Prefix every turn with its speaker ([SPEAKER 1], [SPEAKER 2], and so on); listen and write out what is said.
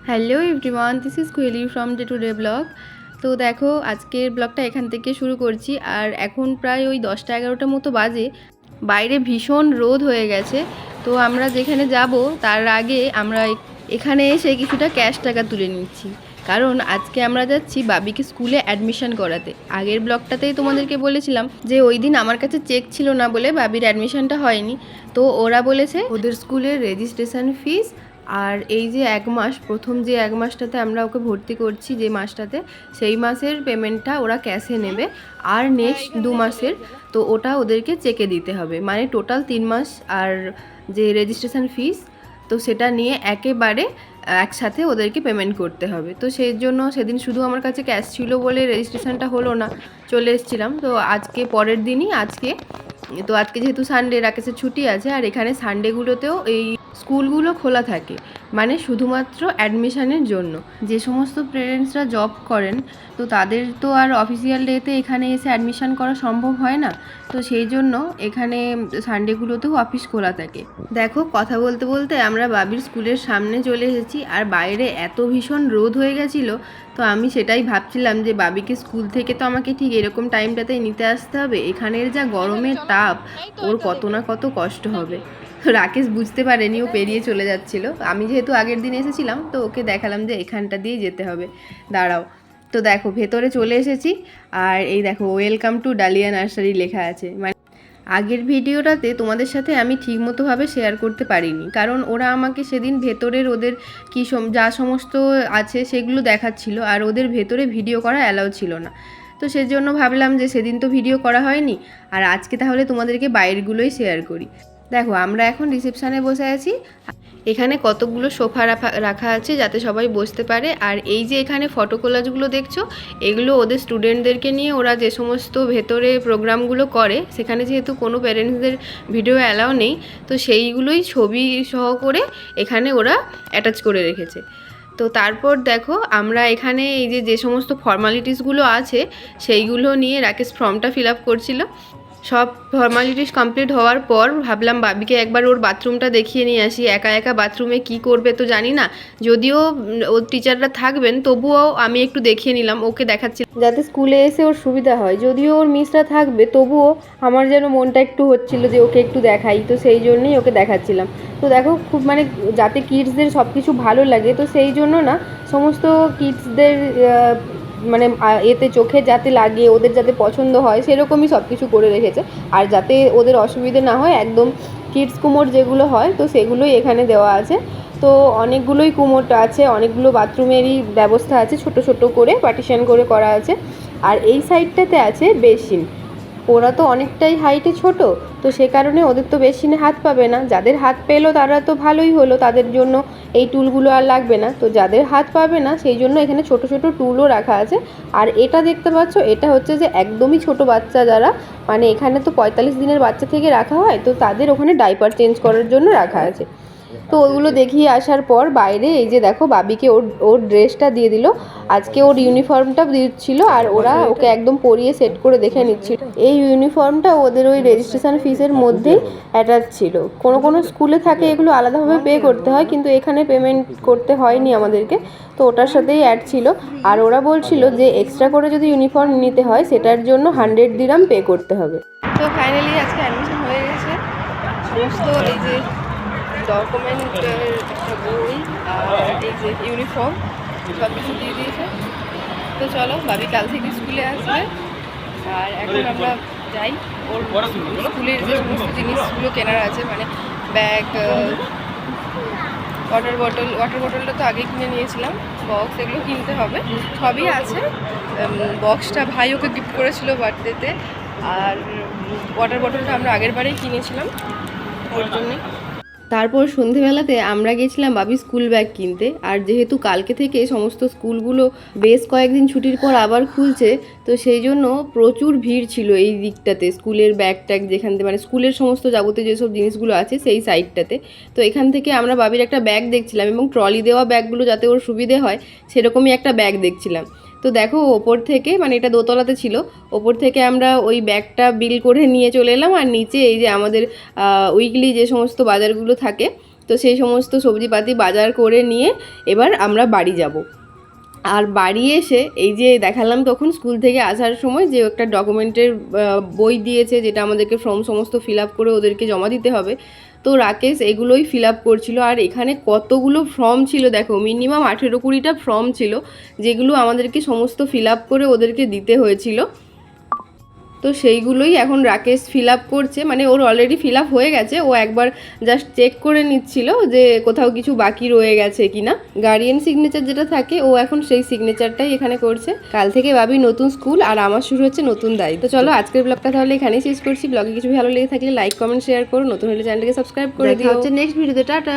[SPEAKER 1] Hello everyone, this is Koyeli from day to day blog. তো দেখো, আজকের ব্লগটা এখান থেকে শুরু করছি। আর এখন প্রায় ওই 10টা-11টার মতো বাজে। বাইরে ভীষণ রোদ হয়ে গেছে। তো আমরা যেখানে যাব তার আগে আমরা এখানে এসে কিছুটা ক্যাশ টাকা তুলে নিচ্ছি, কারণ আজকে আমরা যাচ্ছি বাবিকে স্কুলে অ্যাডমিশন করাতে। আগের ব্লগটাতেই তোমাদেরকে বলেছিলাম যে ওই দিন আমার কাছে চেক ছিল না বলে বাবির অ্যাডমিশনটা হয়নি। তো ওরা বলেছে ওদের স্কুলের রেজিস্ট্রেশন ফিস আর এই যে 1 মাস, প্রথম যে 1 মাসটাতে আমরা ওকে ভর্তি করছি, যে মাসটাতে, সেই মাসের পেমেন্টটা ওরা ক্যাশে নেবে। আর নেক্সট 2 মাসের তো ওটা ওদেরকে চেকে দিতে হবে, মানে টোটাল 3 মাস। আর যে রেজিস্ট্রেশন ফিস, তো সেটা নিয়ে একেবারে একসাথে ওদেরকে পেমেন্ট করতে হবে। তো সেই জন্য সেদিন শুধু আমার কাছে ক্যাশ ছিল বলে রেজিস্ট্রেশনটা হলো না, চলে এসেছিলাম। তো আজকে পরের দিনই আজকে যেহেতু সানডে, রাকেশের ছুটি আছে, আর এখানে সানডেগুলোতেও এই স্কুলগুলো খোলা থাকে, মানে শুধুমাত্র অ্যাডমিশনের জন্য। যে সমস্ত পেরেন্টসরা জব করেন, তো তাদের তো আর অফিসিয়াল ডেতে এখানে এসে অ্যাডমিশন করা সম্ভব হয় না। তো সেই জন্য এখানে সানডেগুলোতেও অফিস খোলা থাকে। দেখো, কথা বলতে বলতে আমরা বাবির স্কুলের সামনে চলে এসেছি, আর বাইরে এত ভীষণ রোদ হয়ে গেছিলো। তো আমি সেটাই ভাবছিলাম যে বাবিকে স্কুল থেকে তো আমাকে ঠিক এরকম টাইমটাতেই নিতে আসতে হবে। এখানের যা গরমের তাপ, ওর কত না কত কষ্ট হবে। রাকেশ বুঝতে পারেনি, ও পেরিয়ে চলে যাচ্ছিল। আমি যেহেতু আগের দিন এসেছিলাম, তো ওকে দেখালাম যে এখানটা দিয়ে যেতে হবে, দাঁড়াও। তো দেখো, ভেতরে চলে এসেছি। আর এই দেখো, ওয়েলকাম টু ডালিয়া নার্সারি লেখা আছে। মানে আগের ভিডিওটাতে তোমাদের সাথে আমি ঠিকমতোভাবে শেয়ার করতে পারিনি, কারণ ওরা আমাকে সেদিন ভেতরের ওদের কী যা সমস্ত আছে সেগুলো দেখাচ্ছিল, আর ওদের ভেতরে ভিডিও করা অ্যালাউ ছিল না। তো সেজন্য ভাবলাম যে সেদিন তো ভিডিও করা হয়নি, আর আজকে তাহলে তোমাদেরকে বাইরেগুলোই শেয়ার করি। দেখো, আমরা এখন রিসেপশানে বসে আছি। এখানে কতগুলো সোফা রাখা আছে যাতে সবাই বসতে পারে। আর এই যে এখানে ফটো কোলাজগুলো দেখছো, এগুলো ওদের স্টুডেন্টদেরকে নিয়ে ওরা যে সমস্ত ভেতরে প্রোগ্রামগুলো করে, সেখানে যেহেতু কোনো প্যারেন্টসদের ভিডিও অ্যালাউ নেই, তো সেইগুলোই ছবি সহ করে এখানে ওরা অ্যাটাচ করে রেখেছে। তো তারপর দেখো, আমরা এখানে এই যে সমস্ত ফর্মালিটিসগুলো আছে সেইগুলো নিয়ে রাকেশ ফর্মটা ফিল আপ করছিল। সব ফর্মালিটিস কমপ্লিট হওয়ার পর ভাবলাম বাবিকে একবার ওর বাথরুমটা দেখিয়ে নিয়ে আসি। একা একা বাথরুমে কি করবে তো জানি না, যদিও ওর টিচাররা থাকবেন, তবুও আমি একটু দেখিয়ে নিলাম, ওকে দেখাচ্ছি যাতে স্কুলে এসে ওর সুবিধা হয়। যদিও ওর মিসরা থাকবে, তবুও আমার যেন মনটা একটু হচ্ছিল যে ওকে একটু দেখাই, তো সেই জন্যই ওকে দেখাচ্ছিলাম। তো দেখো, খুব মানে যাতে কিডসদের সব কিছু ভালো লাগে, তো সেই জন্য না সমস্ত কিডসদের মানে এতে চোখে যাতে লাগে, ওদের যাতে পছন্দ হয়, সেরকমই সব কিছু করে রেখেছে। আর যাতে ওদের অসুবিধে না হয়, একদম কিডস কুমোট যেগুলো হয়, তো সেগুলোই এখানে দেওয়া আছে। তো অনেকগুলোই কুমোট আছে, অনেকগুলো বাথরুমেরই ব্যবস্থা আছে, ছোট ছোট করে পার্টিশন করে করা আছে। আর এই সাইডটাতে আছে বেসিন। ওরা তো অনেকটাই হাইটে ছোট, তো সে কারণে ওদের তো বেসিনে হাত পাবে না। যাদের হাত পেলো তারা তো ভালোই হলো, তাদের জন্য এই টুলগুলো আর লাগবে না। তো যাদের হাত পাবে না, সেই জন্য এখানে ছোট ছোট টুলও রাখা আছে। আর এটা দেখতে পাচ্ছ, এটা হচ্ছে যে একদমই ছোট বাচ্চা যারা, মানে এখানে তো 45 দিনের বাচ্চা থেকে রাখা হয়, তো তাদের ওখানে ডাইপার চেঞ্জ করার জন্য রাখা আছে। তো ওগুলো দেখিয়ে আসার পর বাইরে এই যে দেখো, বাবিকে ওর ড্রেসটা দিয়ে দিল। আজকে ওর ইউনিফর্মটা দিচ্ছিল, আর ওরা ওকে একদম পরিয়ে সেট করে দেখে নিচ্ছিল। এই ইউনিফর্মটা ওদের ওই রেজিস্ট্রেশন ফিসের মধ্যেই অ্যাটাচ ছিল। কোনো কোনো স্কুলে থাকে এগুলো আলাদাভাবে পে করতে হয়, কিন্তু এখানে পেমেন্ট করতে হয়নি আমাদেরকে, তো ওটার সাথেই অ্যাড ছিল। আর ওরা বলছিল যে এক্সট্রা করে যদি ইউনিফর্ম নিতে হয়, সেটার জন্য 100 দিরহাম পে করতে হবে। তো ফাইনালি আজকে অ্যাডমিশন হয়ে গেছে। সমস্ত এই যে ডকুমেন্টের একটা বই আর এই যে ইউনিফর্ম সব কিছু দিয়ে দিয়েছে। তো চলো, বাবি কাল থেকে স্কুলে আসবে। আর এখন আমরা যাই ওর স্কুলের যে সমস্ত জিনিসগুলো কেনার আছে, মানে ব্যাগ, ওয়াটার বটলটা তো আগেই কিনে নিয়েছিলাম, বক্স এগুলো কিনতে হবে, সবই আছে। বক্সটা ভাই ওকে গিফট করেছিল বার্থডেতে, আর ওয়াটার বটলটা আমরা আগের বারেই কিনেছিলাম ওর জন্যে। তারপর সন্ধেবেলাতে আমরা গেছিলাম বাবি স্কুল ব্যাগ কিনতে। আর যেহেতু কালকে থেকে সমস্ত স্কুলগুলো বেশ কয়েকদিন ছুটির পর আবার খুলছে, তো সেই জন্য প্রচুর ভিড় ছিল এই দিকটাতে, স্কুলের ব্যাগ ট্যাগ যেখান থেকে, মানে স্কুলের সমস্ত যাবতীয় যেসব জিনিসগুলো আছে সেই সাইডটাতে। তো এখান থেকে আমরা বাবির একটা ব্যাগ দেখছিলাম, এবং ট্রলি দেওয়া ব্যাগগুলো যাতে ওর সুবিধে হয় সেরকমই একটা ব্যাগ দেখছিলাম। তো দেখো, ওপর থেকে, মানে এটা দোতলাতে ছিল, ওপর থেকে আমরা ওই ব্যাগটা বিল করে নিয়ে চলে এলাম। আর নিচে এই যে আমাদের উইকলি যে সমস্ত বাজারগুলো থাকে, তো সেই সমস্ত সবজিপাতি বাজার করে নিয়ে এবার আমরা বাড়ি যাব। আর বাড়ি এসে এই যে দেখালাম তখন স্কুল থেকে আসার সময় যে একটা ডকুমেন্টের বই দিয়েছে, যেটা আমাদেরকে ফর্ম সমস্ত ফিল আপ করে ওদেরকে জমা দিতে হবে। তো রাকেশ এগুলোই ফিল আপ করছিল। আর এখানে কতগুলো ফর্ম ছিল দেখো, মিনিমাম 18-20টা ফর্ম ছিল, যেগুলো আমাদেরকে সমস্ত ফিল আপ করে ওদেরকে দিতে হয়েছিল। তো সেইগুলোই এখন রাকেশ ফিল আপ করছে, মানে ওর অলরেডি ফিল আপ হয়ে গেছে, ও একবার জাস্ট চেক করে নিচ্ছিল যে কোথাও কিছু বাকি রয়ে গেছে কিনা। গার্ডিয়ান সিগনেচার যেটা থাকে ও এখন সেই সিগনেচারটাই এখানে করছে। কাল থেকে ভাবি নতুন স্কুল আর আমার শুরু হচ্ছে নতুন দায়িত্ব। তো চলো আজকের ব্লগটা তাহলে এখানেই শেষ করছি। ব্লগে কিছু ভালো লেগে থাকলে লাইক কমেন্ট শেয়ার করো, নতুন হলে চ্যানেলকে সাবস্ক্রাইব করে দিও। হচ্ছে নেক্সট ভিডিওতে, টাটা।